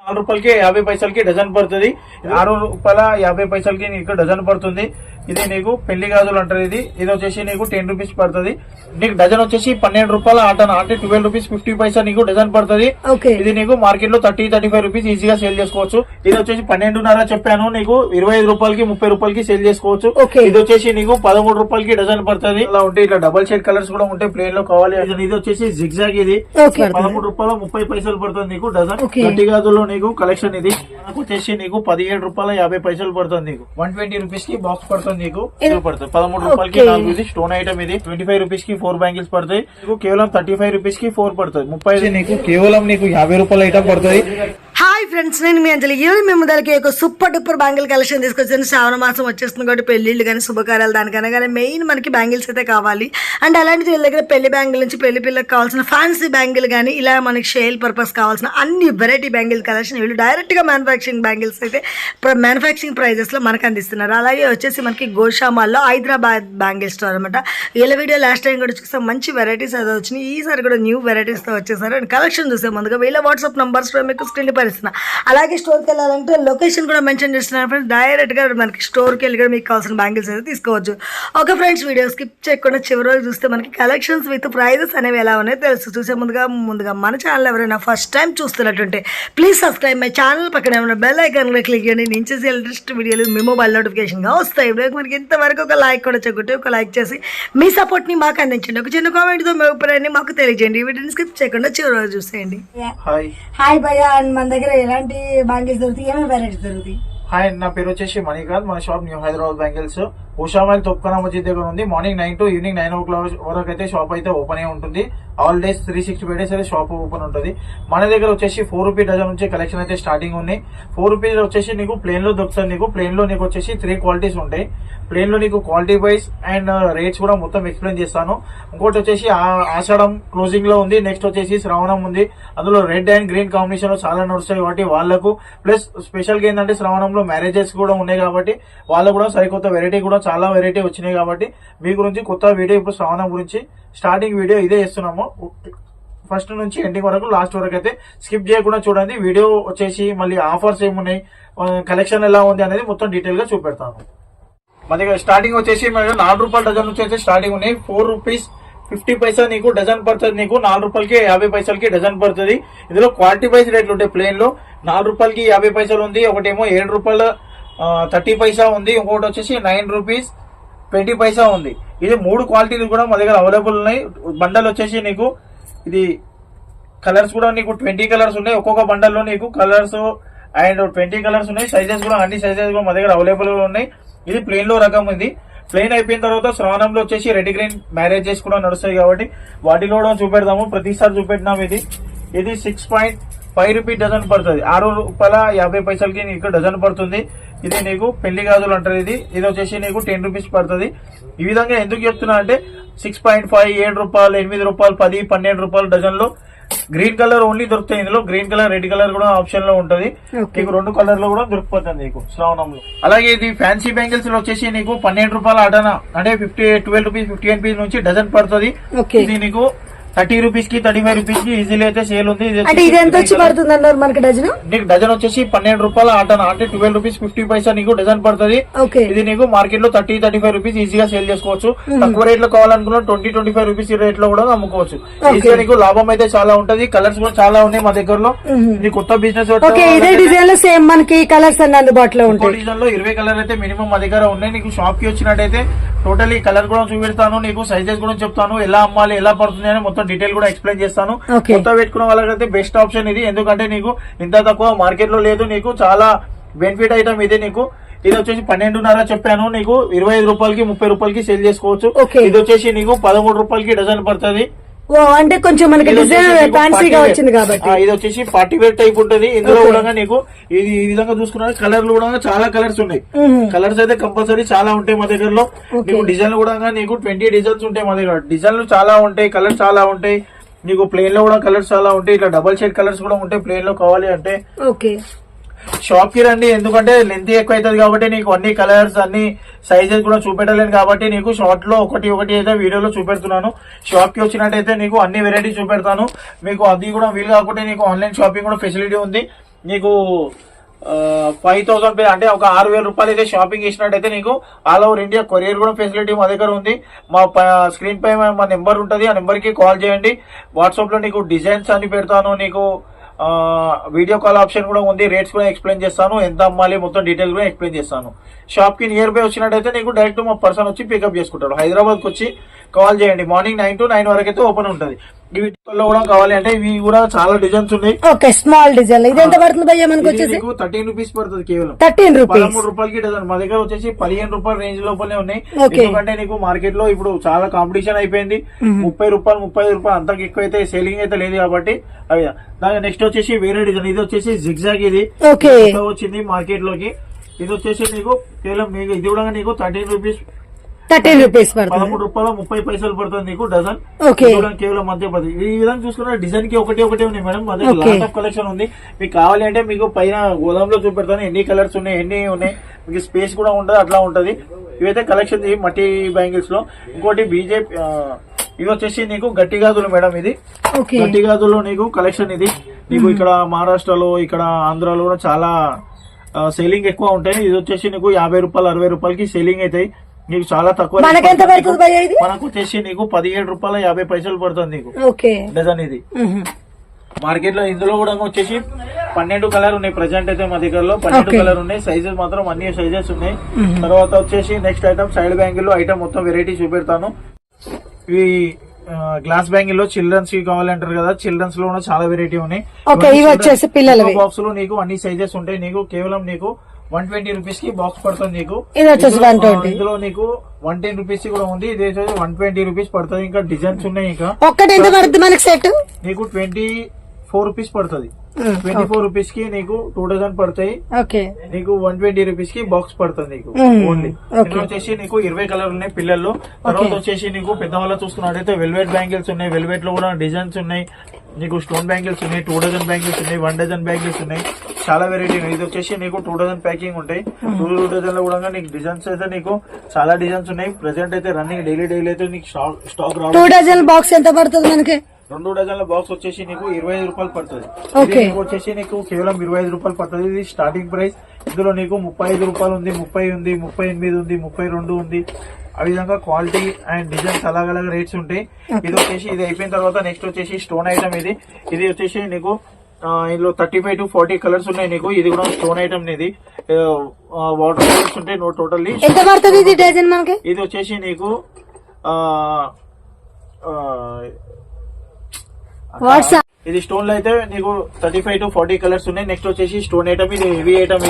4 రూపాయలకి 50 పైసలకి డజన్ పడుతుంది. 6 రూపాయల 50 పైసలకి నీకు డజన్ పడుతుంది. ఇది నీకు పెళ్లి గాజులు అంటారు. ఇది వచ్చేసి నీకు 10 రూపీస్ పడుతుంది. నీకు డజన్ వచ్చేసి 12 రూపాయల ఆటన అంటే 12 రూపీస్ 50 పైసా నీకు డజన్ పడుతుంది. ఇది నీకు మార్కెట్ లో 30-35 రూపీస్ ఈజీగా సేల్ చేసుకోవచ్చు. ఇది వచ్చేసి 12.5 చెప్పాను, నీకు 25 రూపాయలకి 30 రూపాయలకి సేల్ చేసుకోవచ్చు. ఇది వచ్చేసి నీకు 13 రూపాయలకి డజన్ పడుతుంది. ఇలా ఉంటాయి, ఇట్లా డబల్ షేడ్ కలర్స్ కూడా ఉంటాయి ప్లేన్ లో కావాలి. ఇది వచ్చేసి జిగ్జాగ్, ఇది 13 రూపాయల 30 పైసలు పడుతుంది నీకు డజన్. గట్టి గాజుల్లో నీకు కలెక్షన్ ఇది మనకు వచ్చేసి నీకు 17 రూపాయల 50 పైసలు పడుతుంది. నీకు 120 రూపీస్ కి బాక్స్ పడుతుంది. నీకు పడుతుంది 13 రూపాయలకి 4. ఇది స్టోన్ ఐటమ్. ఇది 25 రూపీస్ కి 4 బ్యాంగిల్స్ పడతాయి. నీకు కేవలం 35 రూపీస్ కి 4 పడుతుంది. 30 నీకు కేవలం నీకు 50 రూపాయల ఐటమ్ పడుతుంది. హాయ్ ఫ్రెండ్స్, నేను మీ అంజలి. ఈరోజు మేము ముందరికి ఒక సూపర్ డూపర్ బ్యాంగిల్ కలెక్షన్ తీసుకొచ్చాను. శ్రావణ మాసం వచ్చేస్తుంది కాబట్టి పెళ్లిళ్ళు కానీ శుభకార్యాలు దానికన్నా కానీ మెయిన్ మనకి బ్యాంగిల్స్ అయితే కావాలి. అండ్ అలాంటిది వీళ్ళ దగ్గర పెళ్లి బ్యాంగిల్ నుంచి పెళ్లి పిల్లకి కావాల్సిన ఫ్యాన్సీ బ్యాంగిల్ కానీ ఇలా మనకి షేల్ పర్పస్ కావాల్సిన అన్ని వెరైటీ బ్యాంగిల్ కలెక్షన్ వీళ్ళు డైరెక్ట్గా మ్యానుఫ్యాక్చరింగ్ బ్యాంగిల్స్ అయితే మ్యానుఫ్యాక్చరింగ్ ప్రైజెస్లో మనకు అందిస్తున్నారు. అలాగే వచ్చేసి మనకి గోషామాల్లో హైదరాబాద్ బ్యాంగిల్ స్టోర్ అనమాట. వీళ్ళ వీడియో లాస్ట్ టైం కూడా చూస్తాం, మంచి వెరైటీస్ అయితే వచ్చినాయి. ఈసారి కూడా న్యూ వెరైటీస్తో వచ్చేసారు. అండ్ కలెక్షన్ చూసే ముందుగా వీళ్ళ వాట్సాప్ నంబర్స్ మీకు స్క్రీన్ పరిస్తున్నా. అలాగే స్టోర్కి వెళ్ళాలంటే లొకేషన్ కూడా మెన్షన్ చేస్తున్నారు ఫ్రెండ్స్. డైరెక్ట్గా మనకి స్టోర్కి వెళ్ళి కూడా మీకు కావాల్సిన బ్యాంగిల్స్ అయితే తీసుకోవచ్చు. ఓకే ఫ్రెండ్స్, వీడియో స్కిప్ చేయకుండా చివరి రోజు చూస్తే మనకి కలెక్షన్స్ విత్ ప్రైజెస్ అనేవి ఎలా ఉన్నాయో తెలుసు. చూసే ముందుగా మన ఛానల్ ఎవరైనా ఫస్ట్ టైం చూస్తున్నట్టుంటే ప్లీజ్ సబ్స్క్రైబ్ మై ఛానల్. పక్కన ఏమైనా బెల్ ఐకాన్ కూడా క్లిక్ చేయండి. నేను చేసే లేటెస్ట్ వీడియోలు మీ మొబైల్ నోటిఫికేషన్గా వస్తాయి. ఇప్పుడు మనకి ఇంతవరకు ఒక లైక్ కూడా చెక్కుంటే ఒక లైక్ చేసి మీ సపోర్ట్ని మాకు అందించండి. ఒక చిన్న కామెంట్తో మీ అభిప్రాయాన్ని మాకు తెలియజేయండి. ఈ వీడియోని స్కిప్ చేయకుండా చివరి రోజు చూసేయండి. హాయ్ భయ్యా, మన దగ్గర ఎలాంటి బ్యాంగిల్స్ దొరుకుతాయి, ఏమైనా వెరైటీస్ దొరుకుతాయి? హాయ్, నా పేరు వచ్చేసి మణికాంత్. మన షాప్ న్యూ హైదరాబాద్ బ్యాంగిల్స్ ఉషామైల్ తొక్కన మసీద్ దగ్గర ఉంది. మార్నింగ్ 9 to ఈవినింగ్ 9 o'clock వరకు అయితే షాప్ అయితే ఓపెన్ అయి ఉంటుంది. ఆల్ డేస్ 365 days అయితే షాప్ ఓపెన్ ఉంటుంది. మన దగ్గర వచ్చేసి 4 రూపీ డజన్ నుంచి కలెక్షన్ అయితే స్టార్టింగ్ ఉంది. 4 రూపీస్ వచ్చేసి నీకు ప్లేన్ లో దొరుకుతుంది. నీకు ప్లేన్ లో నీకు వచ్చేసి 3 క్వాలిటీస్ ఉంటాయి. ప్లేన్ లో నీకు క్వాలిటీ వైజ్ అండ్ రేట్స్ కూడా మొత్తం ఎక్స్ప్లెయిన్ చేస్తాను. ఇంకోటి వచ్చేసి ఆషాఢం క్లోజింగ్ లో ఉంది. నెక్స్ట్ వచ్చేసి శ్రావణం ఉంది. అందులో రెడ్ అండ్ గ్రీన్ కాంబినేషన్ లో చాలా నడుస్తాయి కాబట్టి వాళ్ళకు. ప్లస్ స్పెషల్ గా ఏంటంటే శ్రావణంలో మ్యారేజెస్ కూడా ఉన్నాయి కాబట్టి వాళ్ళకు కూడా సరికొత్త వెరైటీ కూడా చాలా వెరైటీ వచ్చినాయి కాబట్టి మీ గురించి కొత్త వీడియో ఇప్పుడు శ్రావణం గురించి స్టార్టింగ్ వీడియో ఇదే చేస్తున్నాము. ఫస్ట్ నుంచి ఎండింగ్ వరకు లాస్ట్ వరకు అయితే స్కిప్ చేయకుండా చూడండి. వీడియో వచ్చేసి మళ్ళీ ఆఫర్స్ ఏమున్నాయి, కలెక్షన్ ఎలా ఉంది అనేది మొత్తం డీటెయిల్ గా చూపెడతాను. మన దగ్గర స్టార్టింగ్ వచ్చేసి 4 రూపాయల డజన్ నుంచి అయితే స్టార్టింగ్ ఉన్నాయి. 4 రూపీస్ 50 పైసా నీకు డజన్ పడుతుంది. నీకు 4 రూపాయలకి 50 పైసలకి డజన్ పడుతుంది. ఇందులో క్వాలిటీ వైజ్ రేట్లు ఉంటాయి. ప్లేన్ లో 4 రూపాయలకి 50 పైసలు ఉంది. ఒకటేమో 7 రూపాయల 30 పైసా ఉంది. ఇంకోటి వచ్చేసి 9 రూపీస్ 20 పైసా ఉంది. ఇది 3 క్వాలిటీలు కూడా మా దగ్గర అవైలబుల్ ఉన్నాయి. బండల్ వచ్చేసి నీకు ఇది కలర్స్ కూడా నీకు 20 కలర్స్ ఉన్నాయి. ఒక్కొక్క బండల్లో నీకు కలర్స్ అండ్ 20 కలర్స్ ఉన్నాయి. సైజెస్ కూడా అన్ని సైజెస్ కూడా మా దగ్గర అవైలబుల్ ఉన్నాయి. ఇది ప్లేన్ లో రకం ఉంది. ప్లేన్ అయిపోయిన తర్వాత శ్రావణంలో వచ్చేసి రెడ్ గ్రీన్ మ్యారేజెస్ కూడా నడుస్తాయి కాబట్టి వాటిలో కూడా చూపెడదాము. ప్రతిసారి చూపెట్టినాం. ఇది 6.5 రూపీ డజన్ పడుతుంది. 6 రూపాయల 50 పైసలకి నీకు డజన్ పడుతుంది. ఇది నీకు పెళ్లి గాజులు అంటారు. ఇది వచ్చేసి నీకు 10 రూపీస్ పడుతుంది. ఈ విధంగా ఎందుకు చెప్తున్నా అంటే 6.5, 7 రూపాయలు, 8 రూపాయలు, 10, 12 రూపాయలు డజన్ లో గ్రీన్ కలర్ ఓన్లీ దొరుకుతాయి. ఇందులో గ్రీన్ కలర్, రెడ్ కలర్ కూడా ఆప్షన్ లో ఉంటది. నీకు 2 కలర్ లో కూడా దొరికిపోతుంది నీకు శ్రావణంలో. అలాగే ఇది ఫ్యాన్సీ బ్యాంగిల్స్ లో వచ్చేసి నీకు 12 రూపాయల అటన అంటే 12 రూపీస్ 15 రూపీస్ నుంచి డజన్ పడుతుంది. ఇది నీకు 30 రూపీస్ కి 35 రూపీస్ కి ఈజీలీ అయితే సేల్ ఉంది. ఇది ఎంత వచ్చి పడుతుంది అన్నారు మనకి డజన్? నీకు డజన్ వచ్చేసి 12 రూపాయల ఆటన అంటే 12 రూపీస్ 50 పైసా నీకు డజన్ పడుతుంది. ఇది నీకు మార్కెట్ లో 30-35 రూపీస్ ఈజీగా సేల్ చేసుకోవచ్చు. తక్కువ రేట్ లో కావాలనుకున్నా 20-25 రూపీస్ రేట్ లో కూడా అమ్ముకోవచ్చు. ఈజీగా నీకు లాభం అయితే చాలా ఉంటది. కలర్స్ కూడా చాలా ఉన్నాయి మా దగ్గరలో. నీకు కొత్త బిజినెస్ ఇదే డిజైన్ లో సేమ్ మనకి కలర్స్ అన్ని అందుబాటులో ఉంటాయి. డిజైన్ లో 20 కలర్ అయితే మినిమం మా దగ్గర ఉన్నాయి. నీకు షాప్ కి వచ్చినట్టయితే టోటలీ కలర్ కూడా చూపెడతాను. నీకు సైజెస్ కూడా చెప్తాను. ఎలా అమ్మాలి, ఎలా పడుతుంది అని మొత్తం డీటెయిల్ కూడా ఎక్స్ప్లెయిన్ చేస్తాను. కొత్త పెట్టుకున్న వాళ్ళకైతే బెస్ట్ ఆప్షన్ ఇది. ఎందుకంటే నీకు ఇంత తక్కువ మార్కెట్ లో లేదు. నీకు చాలా బెనిఫిట్ ఐటమ్ ఇది. నీకు ఇది వచ్చేసి 12.5 చెప్పాను. నీకు 25 రూపాయలకి 30 రూపాయలకి సేల్ చేసుకోవచ్చు. ఇది వచ్చేసి నీకు 13 రూపాయలకి డజన్ పడుతుంది. అంటే కొంచెం మనకి డిజైన్ ఫ్యాన్సీగా వచ్చింది కాబట్టి ఇది వచ్చేసి పార్టీ వేర్ టైప్ ఉంటుంది. ఇందులో కూడా నీకు ఇది ఈ విధంగా చూసుకున్నా కలర్లు కూడా చాలా కలర్స్ ఉన్నాయి. కలర్స్ అయితే కంపల్సరీ చాలా ఉంటాయి మా దగ్గరలో. నీకు డిజైన్లు కూడా నీకు 20 డిజైన్స్ ఉంటాయి మా దగ్గర. డిజైన్లు చాలా ఉంటాయి, కలర్స్ చాలా ఉంటాయి. నీకు ప్లేన్ లో కూడా కలర్స్ చాలా ఉంటాయి. ఇట్లా డబల్ షేడ్ కలర్స్ కూడా ఉంటాయి ప్లేన్ లో కావాలి అంటే. షాప్ కి రండి, ఎందుకంటే లెంత్ ఎక్కువ అవుతుంది కాబట్టి నీకు అన్ని కలర్స్ అన్ని సైజెస్ కూడా చూపెట్టలేను కాబట్టి నీకు షార్ట్ లో ఒకటి అయితే వీడియోలో చూపెడుతున్నాను. షాప్ కి వచ్చినట్టయితే నీకు అన్ని వెరైటీస్ చూపెడతాను. మీకు అది కూడా వీలు కాకుంటే నీకు ఆన్లైన్ షాపింగ్ కూడా ఫెసిలిటీ ఉంది. నీకు 5,000 అంటే ఒక 6,000 రూపాయలు అయితే షాపింగ్ చేసినట్టయితే నీకు ఆల్ ఓవర్ ఇండియా కొరియర్ కూడా ఫెసిలిటీ మా దగ్గర ఉంది. మా స్క్రీన్ పై మా నెంబర్ ఉంటుంది, ఆ నెంబర్ కి కాల్ చేయండి. వాట్సాప్ లో నీకు డిజైన్స్ అని పెడతాను, నీకు వీడియో కాల్ ఆప్షన్ కూడా ఉంది. రేట్స్ కూడా ఎక్స్ప్లెయిన్ చేస్తాను, ఎంత అమ్మాలి మొత్తం డీటెయిల్ కూడా ఎక్స్ప్లెయిన్ చేస్తాను. షాప్ కి నియర్ బై వచ్చినట్టయితే నీకు డైరెక్ట్ మా పర్సన్ వచ్చి పికప్ చేసుకుంటారు. హైదరాబాద్ కి వచ్చి కాల్ చేయండి. మార్నింగ్ 9 to 9 వరకు అయితే ఓపెన్ ఉంటుంది. ఇవి కూడా కావాలి అంటే ఇవి కూడా చాలా డిజైన్స్ ఉన్నాయి. Okay, small design. ఇది ఎంత పడుతుంది భయ్యా మనకు వచ్చేసి? 13 రూపీస్ పడుతుంది, కేవలం 13 రూపీస్, 13 రూపాయలకి డజన్. మా దగ్గర వచ్చేసి 15 రూపాయల రేంజ్ లోపలే ఉన్నాయి. ఎందుకంటే నీకు మార్కెట్ లో ఇప్పుడు చాలా కాంపిటీషన్ అయిపోయింది. 30 రూపాయలు 35 రూపాయలు అంతకు ఎక్కువ అయితే సేలింగ్ అయితే లేదు కాబట్టి అవి. దాని నెక్స్ట్ వచ్చేసి వేరే డిజైన్. ఇది వచ్చేసి జిగ్జాగ్, ఇది వచ్చింది మార్కెట్ లోకి. ఇది వచ్చేసి నీకు కేవలం ఇది కూడా నీకు 13 రూపీస్ 13 రూపీస్ 13 రూపాయలు 30 పైసలు పడుతుంది నీకు డజన్. కేవలం మధ్య పడుతుంది. ఈ విధంగా చూసుకున్న డిజైన్ కి ఒకటి ఉన్నాయి మేడం. మా దగ్గర లాట్ ఆఫ్ కలెక్షన్ ఉంది. మీకు కావాలి అంటే మీకు పైన గోదాంలో చూపెడతాను ఎన్ని కలర్స్ ఉన్నాయి, ఎన్ని ఉన్నాయి. మీకు స్పేస్ కూడా ఉంటుంది, అట్లా ఉంటది. ఇవైతే కలెక్షన్ మట్టి బ్యాంగిల్స్ లో. ఇంకోటి బీజేపీ ఇవి వచ్చేసి నీకు గట్టి గాజులు మేడం. ఇది గట్టి గాజుల్లో నీకు కలెక్షన్. ఇది నీకు ఇక్కడ మహారాష్ట్రలో, ఇక్కడ ఆంధ్రాలో కూడా చాలా సేలింగ్ ఎక్కువ ఉంటాయి. ఇది వచ్చేసి నీకు 50 రూపాయలు 60 రూపాయలకి సేలింగ్ అవుతాయి. నీకు చాలా తక్కువ. మనకు వచ్చేసి నీకు 17 రూపాయల 50 పైసలు పడుతుంది నీకు డజన్. ఇది మార్కెట్ లో ఇందులో కూడా వచ్చేసి 12 కలర్ ఉన్నాయి ప్రెసెంట్ అయితే మా దగ్గరలో. 12 కలర్ ఉన్నాయి. సైజెస్ మాత్రం అన్ని సైజెస్ ఉన్నాయి. తర్వాత వచ్చేసి నెక్స్ట్ ఐటమ్ సైడ్ బ్యాంగిల్ లో ఐటమ్ మొత్తం వెరైటీ చూపెడతాను. ఇవి గ్లాస్ బ్యాంగిల్ లో చిల్డ్రన్స్ కి కావాలంటారు కదా, చిల్డ్రన్స్ లో కూడా చాలా వెరైటీ ఉన్నాయి. బాక్స్ లో నీకు అన్ని సైజెస్ ఉంటాయి. నీకు కేవలం నీకు 120 రూపీస్ కి బాక్స్ పడుతుంది నీకు. ఇందులో నీకు 110 రూపీస్ కూడా ఉంది. ఇది 120 రూపీస్ పడుతుంది. ఇంకా డిజైన్స్ ఉన్నాయి. ఇంకా నీకు 24 రూపీస్ పడుతుంది. 24 రూపీస్ కి నీకు 2 డజన్ పడతాయి. నీకు 120 రూపీస్ కి బాక్స్ పడుతుంది నీకు ఓన్లీ. ఇందులో వచ్చేసి నీకు 20 కలర్ ఉన్నాయి పిల్లల్లో. తర్వాత వచ్చేసి నీకు పెద్దవాళ్ళ చూసుకున్నట్టయితే వెల్వెట్ బ్యాంగిల్స్ ఉన్నాయి. వెల్వెట్ లో కూడా డిజైన్స్ ఉన్నాయి. నీకు స్టోన్ బ్యాంగిల్స్ ఉన్నాయి, 2 డజన్ బ్యాంగిల్స్ ఉన్నాయి, 1 డజన్ బ్యాంగిల్స్ ఉన్నాయి. చాలా వెరైటీ ఉన్నాయి. ఇది వచ్చేసి నీకు 2 డజన్ ప్యాకింగ్ ఉంటాయి. 2 డజన్ లో కూడా నీకు డిజైన్స్ అయితే నీకు చాలా డిజైన్స్ ఉన్నాయి. ప్రెసెంట్ అయితే రన్నింగ్ డైలీ అయితే నీకు స్టాక్ రావడం. 2 డజన్ బాక్స్ ఎంత పడుతుంది మనకి? 2 డజన్ల బాక్స్ వచ్చేసి నీకు 25 రూపాయలు పడుతుంది. వచ్చేసి నీకు కేవలం 25 రూపాయలు పడుతుంది. ఇది స్టార్టింగ్ ప్రైస్. ఇందులో నీకు 35 రూపాయలు ఉంది, 30 ఉంది, 38 ఉంది, 32 ఉంది. ఆ విధంగా క్వాలిటీ అండ్ డిజైన్స్ అలాగ రేట్స్ ఉంటాయి. ఇది వచ్చేసి ఇది అయిపోయిన తర్వాత నెక్స్ట్ వచ్చేసి స్టోన్ ఐటమ్. ఇది వచ్చేసి నీకు ఇందులో 35 to 40 కలర్స్ ఉన్నాయి నీకు. ఇది కూడా స్టోన్ ఐటమ్. ఇది వాటర్ కలర్స్ ఉంటాయి టోటల్లీ. ఇది వచ్చేసి నీకు ఇది స్టోన్ లో అయితే నీకు 35 to 40 కలర్స్ ఉన్నాయి. నెక్స్ట్ వచ్చేసి స్టోన్ ఐటమ్. ఇది హెవీ ఐటమ్.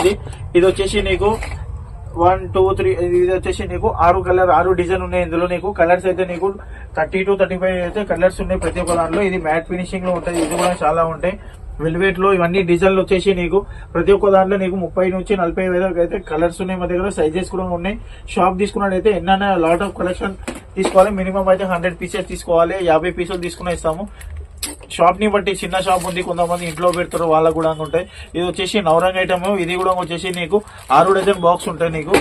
ఇది వచ్చేసి నీకు 1, 2, 3 ఇది వచ్చేసి నీకు 6 డిజైన్ ఉన్నాయి. ఇందులో నీకు కలర్స్ అయితే నీకు 30 to 35 అయితే కలర్స్ ఉన్నాయి ప్రతి ఒక్క దాంట్లో. ఇది మ్యాట్ ఫినిషింగ్ లో ఉంటుంది. ఇది కూడా చాలా ఉంటాయి. వెల్వెట్ లో ఇవన్నీ డిజైన్లు వచ్చేసి నీకు ప్రతి ఒక్క దాంట్లో నీకు 30 నుంచి 40 వరకు అయితే కలర్స్ ఉన్నాయి. మా దగ్గర సైజెస్ కూడా ఉన్నాయి. షాప్ తీసుకున్నట్టయితే ఎన్నైనా లాట్ ఆఫ్ కలెక్షన్ తీసుకోవాలి. మినిమం అయితే 100 పీసెస్ తీసుకోవాలి. 50 పీసులు తీసుకుని ఇస్తాము. షాప్ ని బట్టి చిన్న షాప్ ఉంది, కొంతమంది ఇంట్లో పెడతారు, వాళ్ళకు కూడా ఉంటాయి. ఇది వచ్చేసి నవరంగ్ ఐటమ్. ఇది కూడా వచ్చేసి నీకు 6 డజన్ బాక్స్ ఉంటాయి. నీకు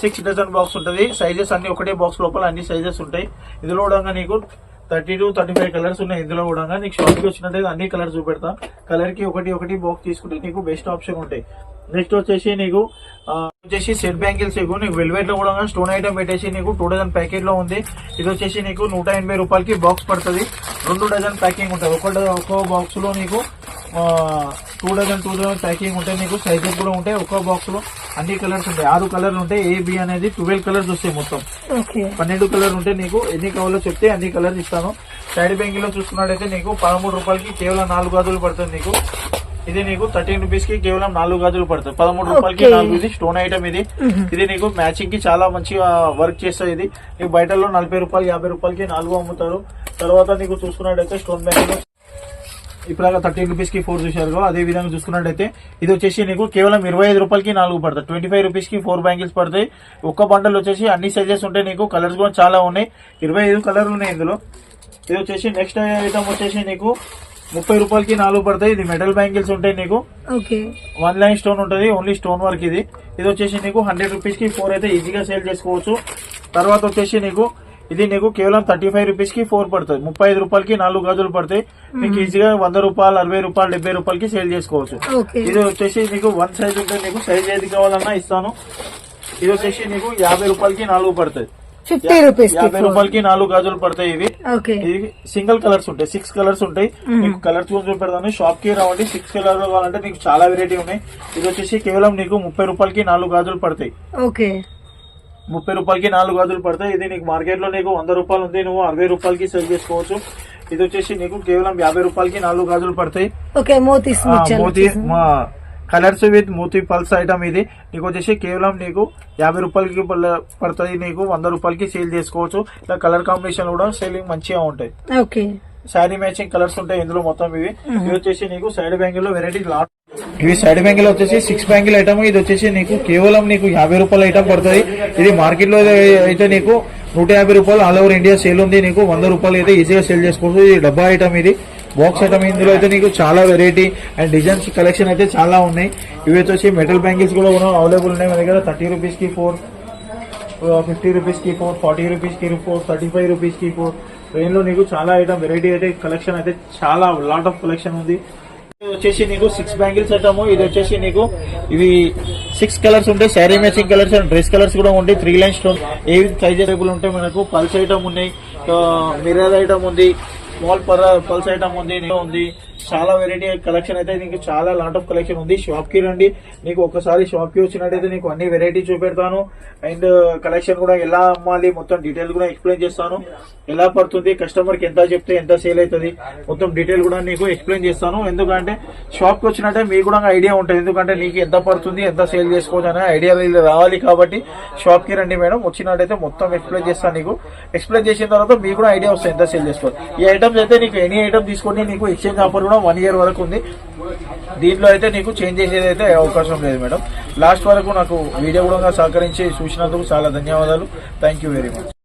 6 డజన్ బాక్స్ ఉంటుంది. సైజెస్ అన్ని ఒకటే బాక్స్ లోపల అన్ని సైజెస్ ఉంటాయి. ఇందులో కూడా నీకు 30 to 35 కలర్స్ ఉన్నాయి. ఇందులో కూడా నీకు షాప్ కి వచ్చినట్టయితే అన్ని కలర్స్ చూపెడతా. కలర్ కి ఒకటి బాక్స్ తీసుకుంటే నీకు బెస్ట్ ఆప్షన్ ఉంటాయి. నెక్స్ట్ వచ్చేసి నీకు సెట్ బ్యాంగిల్స్ నీకు వెల్వెట్ లో కూడా స్టోన్ ఐటమ్ పెట్టేసి నీకు 2 డజన్ ప్యాకెట్ లో ఉంది. ఇది వచ్చేసి నీకు 180 రూపాయలకి బాక్స్ పడుతుంది. 2 డజన్ ప్యాకింగ్ ఉంటుంది. ఒక్కో బాక్స్ లో నీకు 2 డజన్ ప్యాకింగ్ ఉంటాయి. నీకు సైజెస్ కూడా ఉంటాయి. ఒక్కో బాక్స్ లో అన్ని కలర్స్ ఉంటాయి. 6 కలర్లు ఉంటాయి. AB అనేది 12 కలర్స్ వస్తాయి. మొత్తం 12 కలర్ ఉంటాయి. నీకు ఎన్ని కావాలో చెప్తే అన్ని కలర్స్ ఇస్తాను. సైడ్ బ్యాంగిల్ లో చూసుకున్నట్టయితే నీకు 13 రూపాయలకి కేవలం 4 గాజులు పడుతుంది నీకు. ఇది నీకు 13 రూపీస్ కి కేవలం 4 గాజులు పడుతుంది. 13 రూపాయలకి 4. ఇది స్టోన్ ఐటమ్. ఇది నీకు మ్యాచింగ్ కి చాలా మంచిగా వర్క్ చేస్తుంది. ఇది నీకు బయటలో 40 రూపాయలు 50 రూపాయలకి 4 అమ్ముతారు. తర్వాత నీకు చూసుకున్నట్టయితే స్టోన్ బ్యాంక్ ఇప్పుడు 13 రూపీస్ కి 4 చూసారు. అదే విధంగా చూసుకున్నట్టయితే ఇది వచ్చేసి నీకు కేవలం 25 రూపాయలకి 4 పడతాయి. 25 రూపీస్ కి 4 బ్యాంగిల్స్ పడతాయి. ఒక్క బండల్ వచ్చేసి అన్ని సైజెస్ ఉంటాయి. నీకు కలర్స్ కూడా చాలా ఉన్నాయి. 25 కలర్లు ఉన్నాయి ఇందులో. ఇది వచ్చేసి నెక్స్ట్ ఐటమ్ వచ్చేసి నీకు 30 రూపాయలకి 4 పడతాయి. ఇది మెటల్ బ్యాంగిల్స్ ఉంటాయి. నీకు 1 లైన్ స్టోన్ ఉంటుంది. Only stone work. ఇది వచ్చేసి నీకు 100 రూపీస్ కి 4 అయితే ఈజీగా సేల్ చేసుకోవచ్చు. తర్వాత వచ్చేసి నీకు ఇది నీకు కేవలం 35 రూపీస్ కి 4 పడుతుంది. 35 రూపాయలకి 4 గాజులు పడతాయి. మీకు ఈజీగా 100 రూపాయలు, 60 రూపాయలు, 70 రూపాయలకి సేల్ చేసుకోవచ్చు. ఇది వచ్చేసి నీకు 1 సైజ్ ఉంటుంది. నీకు సైజ్ ఏది కావాలన్నా ఇస్తాను. ఇది వచ్చేసి నీకు 50 రూపాయలకి 4 పడుతుంది. 50 రూపీస్ 50 రూపాయలకి 4 గాజులు పడతాయి. ఇవి సింగిల్ కలర్స్ ఉంటాయి. 6 కలర్స్ ఉంటాయి. మీకు కలర్స్ కొంచెం పెడతాను. షాప్ కి రావండి. 6 కలర్ కావాలంటే నీకు చాలా వెరైటీ ఉన్నాయి. ఇది వచ్చేసి కేవలం నీకు 30 రూపాయలకి 4 గాజులు పడతాయి. 30 రూపాయలకి 4 గాజులు పడతాయి. ఇది నీకు మార్కెట్ లో నీకు 100 రూపాయలు ఉంది. నువ్వు 60 రూపాయలకి సేల్ చేసుకోవచ్చు. ఇది వచ్చేసి నీకు కేవలం 50 రూపాయలకి 4 గాజులు పడతాయి. మోతీ కలర్స్ విత్ మోతీ పల్స్ ఐటమ్. ఇది నీకు వచ్చేసి కేవలం నీకు 50 రూపాయలకి పడుతుంది. నీకు 100 రూపాయలకి సేల్ చేసుకోవచ్చు. ఇలా కలర్ కాంబినేషన్ కూడా సేలింగ్ మంచిగా ఉంటాయి. శారీ మ్యాచింగ్ కలర్స్ ఉంటాయి ఇందులో మొత్తం. ఇవి వచ్చేసి నీకు సైడ్ బ్యాంగిల్ లో వెరైటీ లాట్. ఇవి సైడ్ బ్యాంగిల్ వచ్చేసి 6 బ్యాంగిల్ ఐటమ్. ఇది వచ్చేసి నీకు కేవలం నీకు 50 రూపాయల ఐటమ్ పడుతుంది. ఇది మార్కెట్ లో అయితే నీకు 150 రూపాయలు ఆల్ ఓవర్ ఇండియా సేల్ ఉంది. నీకు 100 రూపాయలు అయితే ఈజీగా సేల్ చేసుకోవచ్చు. ఇది డబ్బా ఐటమ్, ఇది బాక్స్ ఐటమ్. ఇందులో అయితే నీకు చాలా వెరైటీ అండ్ డిజైన్స్ కలెక్షన్ అయితే చాలా ఉన్నాయి. ఇవి వచ్చేసి మెటల్ బ్యాంగిల్స్ కూడా అవైలబుల్ ఉన్నాయి మన దగ్గర. 30 రూపీస్ కి 4, 50 రూపీస్ కి 4, 40 రూపీస్ కి 4, 35 రూపీస్ కి 4. ట్రైన్ లో నీకు చాలా ఐటమ్ వెరైటీ అయితే కలెక్షన్ అయితే చాలా లాట్ ఆఫ్ కలెక్షన్ ఉంది. ఇది వచ్చేసి నీకు 6 బ్యాంగిల్స్ ఐటమ్. ఇది వచ్చేసి నీకు ఇవి 6 కలర్స్ ఉంటాయి. Sari matching colours and dress colours కూడా ఉంటాయి. 3 లైన్ స్టోన్ ఏ సైజ్ అవైలబుల్ ఉంటాయి మనకు. పల్స్ ఐటమ్ ఉన్నాయి, మిర్రర్ ఐటమ్ ఉంది, స్మాల్ పల్స్ ఐటమ్ ఉంది. చాలా వెరైటీ కలెక్షన్ అయితే నీకు చాలా లాట్ ఆఫ్ కలెక్షన్ ఉంది. షాప్ కి రండి. నీకు ఒకసారి షాప్ కి వచ్చినట్టయితే నీకు అన్ని వెరైటీ చూపెడతాను. అండ్ కలెక్షన్ కూడా ఎలా అమ్మాలి మొత్తం డీటెయిల్ కూడా ఎక్స్ప్లెయిన్ చేస్తాను. ఎలా పడుతుంది, కస్టమర్ కి ఎంత చెప్తే ఎంత సేల్ అవుతుంది మొత్తం డీటెయిల్ కూడా నీకు ఎక్స్ప్లెయిన్ చేస్తాను. ఎందుకంటే షాప్ కి వచ్చినట్టే మీకు కూడా ఐడియా ఉంటుంది. ఎందుకంటే నీకు ఎంత పడుతుంది, ఎంత సేల్ చేసుకోవచ్చు అనే ఐడియా రావాలి. కాబట్టి షాప్ కి రండి మేడం. వచ్చినట్టయితే మొత్తం ఎక్స్ప్లెయిన్ చేస్తాను. నీకు ఎక్స్ప్లెయిన్ చేసిన తర్వాత మీకు కూడా ఐడియా వస్తుంది ఎంత సేల్ చేసుకోవాలి. ఈ ఐటమ్స్ అయితే నీకు ఎనీ ఐటమ్ తీసుకొని నీకు ఎక్స్చేంజ్ ఆఫర్ కూడా 1 year వరకు ఉంది. దీంట్లో అయితే నీకు చేంజ్ చేసేది అయితే అవకాశం లేదు మేడం. లాస్ట్ వరకు నాకు వీడియో కూడా సహకరించి చూసినందుకు చాలా ధన్యవాదాలు. Thank you very much.